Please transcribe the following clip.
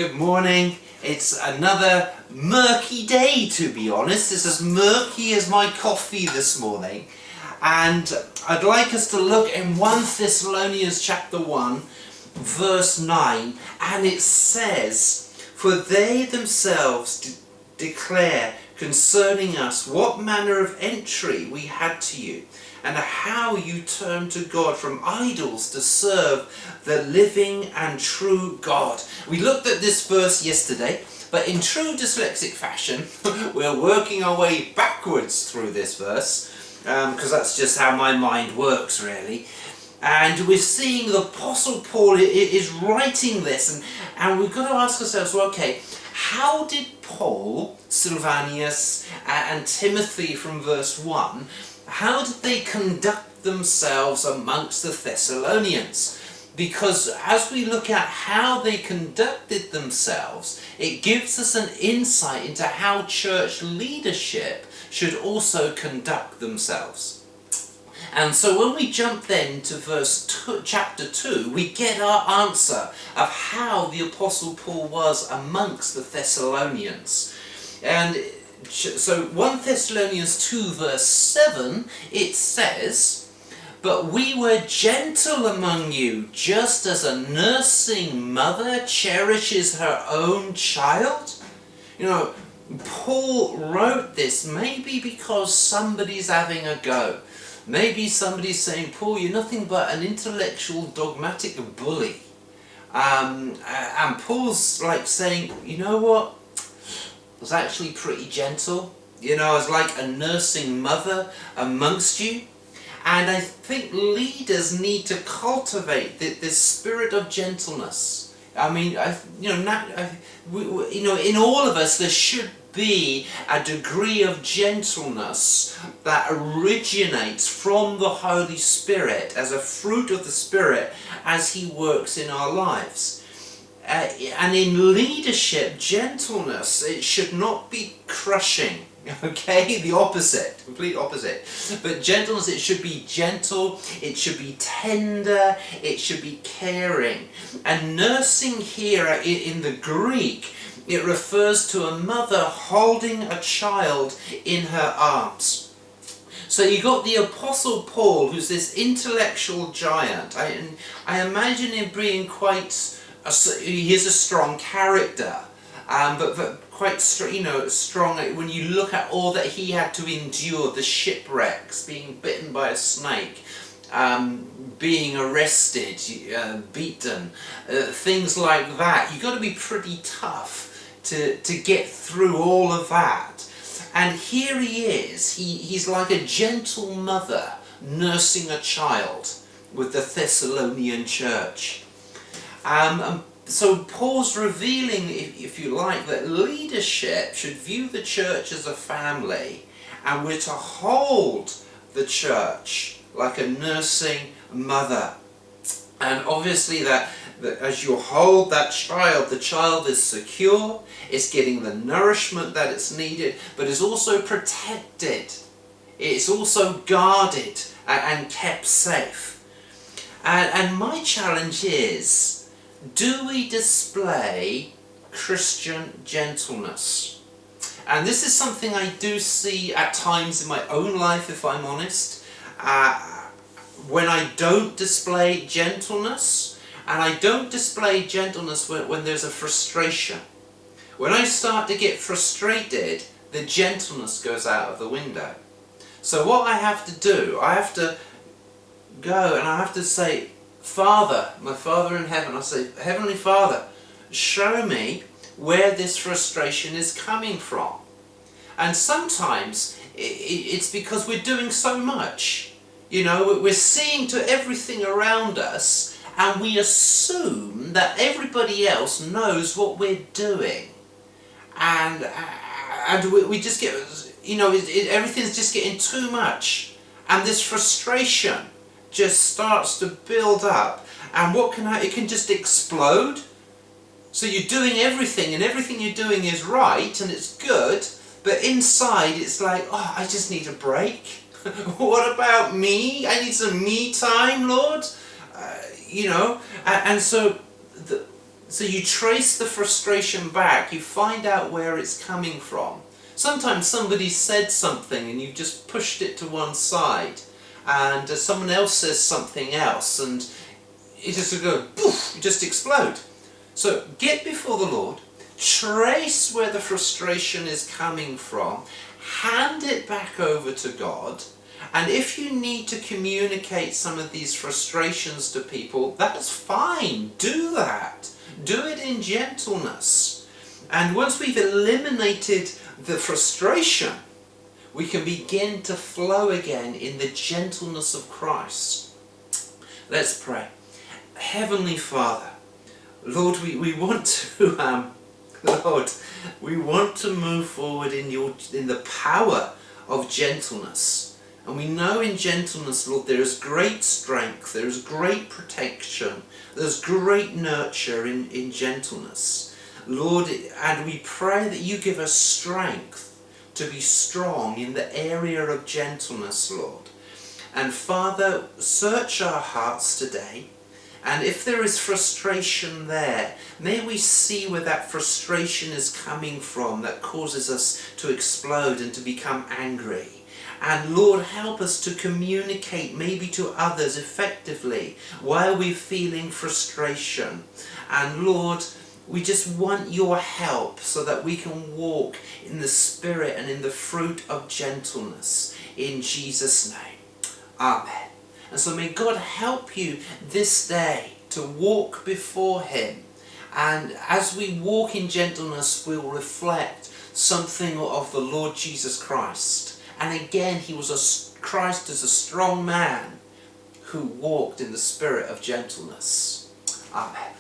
Good morning. It's another murky day, to be honest. It's as murky as my coffee this morning. And I'd like us to look in 1 Thessalonians chapter 1, verse 9. And it says, "For they themselves declare concerning us what manner of entry we had to you, and how you turned to God from idols to serve the living and true God." We looked at this verse yesterday, but in true dyslexic fashion, we're working our way backwards through this verse, because that's just how my mind works, really. And we're seeing the Apostle Paul is writing this, and we've got to ask ourselves, well, okay, how did Paul, Silvanus, and Timothy from verse 1, how did they conduct themselves amongst the Thessalonians? Because as we look at how they conducted themselves, it gives us an insight into how church leadership should also conduct themselves. And so when we jump then to chapter 2, we get our answer of how the Apostle Paul was amongst the Thessalonians. And so 1 Thessalonians 2 verse 7, it says, "But we were gentle among you, just as a nursing mother cherishes her own child." You know, Paul wrote this maybe because somebody's having a go. Maybe somebody's saying, "Paul, you're nothing but an intellectual, dogmatic bully." And Paul's like saying, "You know what? I was actually pretty gentle. You know, I was like a nursing mother amongst you." And I think leaders need to cultivate this spirit of gentleness. I mean, in all of us there should be a degree of gentleness that originates from the Holy Spirit as a fruit of the Spirit as He works in our lives. And in leadership, gentleness, it should not be crushing. Okay, the opposite, complete opposite. But gentleness, it should be gentle, it should be tender, it should be caring. And nursing here in the Greek, it refers to a mother holding a child in her arms. So you got the Apostle Paul, who's this intellectual giant. I imagine him being he is a strong character, but quite strong when you look at all that he had to endure, the shipwrecks, being bitten by a snake, being arrested, beaten, things like that. You've got to be pretty tough to get through all of that. And here he is, he's like a gentle mother nursing a child with the Thessalonian church. So Paul's revealing, if you like, that leadership should view the church as a family, and we're to hold the church like a nursing mother. And obviously that as you hold that child, the child is secure, it's getting the nourishment that it's needed, but it's also protected. It's also guarded and kept safe. And my challenge is, do we display Christian gentleness? And this is something I do see at times in my own life, if I'm honest. When I don't display gentleness, and I don't display gentleness when there's a frustration. When I start to get frustrated, the gentleness goes out of the window. So what I have to do, I have to go and I have to say, "Father, my Father in heaven," I say, "Heavenly Father, show me where this frustration is coming from." And sometimes it's because we're doing so much. You know, we're seeing to everything around us, and we assume that everybody else knows what we're doing. And we just get, everything's just getting too much. And this frustration just starts to build up, and it can just explode. So you're doing everything, and everything you're doing is right, and it's good, but inside it's like, "Oh, I just need a break." What about me? I need some me time, Lord. And so So you trace the frustration back, you find out where it's coming from. Sometimes somebody said something and you've just pushed it to one side, and someone else says something else, and it just goes, poof, you just explode. So get before the Lord, trace where the frustration is coming from, hand it back over to God, and if you need to communicate some of these frustrations to people, that's fine, do that. Do it in gentleness. And once we've eliminated the frustration, we can begin to flow again in the gentleness of Christ. Let's pray. Heavenly Father, Lord, we want to Lord, we want to move forward in the power of gentleness. And we know in gentleness, Lord, there is great strength, there is great protection, there's great nurture in gentleness. Lord, and we pray that you give us strength to be strong in the area of gentleness, Lord. And Father, search our hearts today. And if there is frustration there, may we see where that frustration is coming from that causes us to explode and to become angry. And Lord, help us to communicate maybe to others effectively while we're feeling frustration. And Lord, we just want your help so that we can walk in the Spirit and in the fruit of gentleness. In Jesus' name. Amen. And so may God help you this day to walk before Him. And as we walk in gentleness, we'll reflect something of the Lord Jesus Christ. And again, Christ is a strong man who walked in the spirit of gentleness. Amen.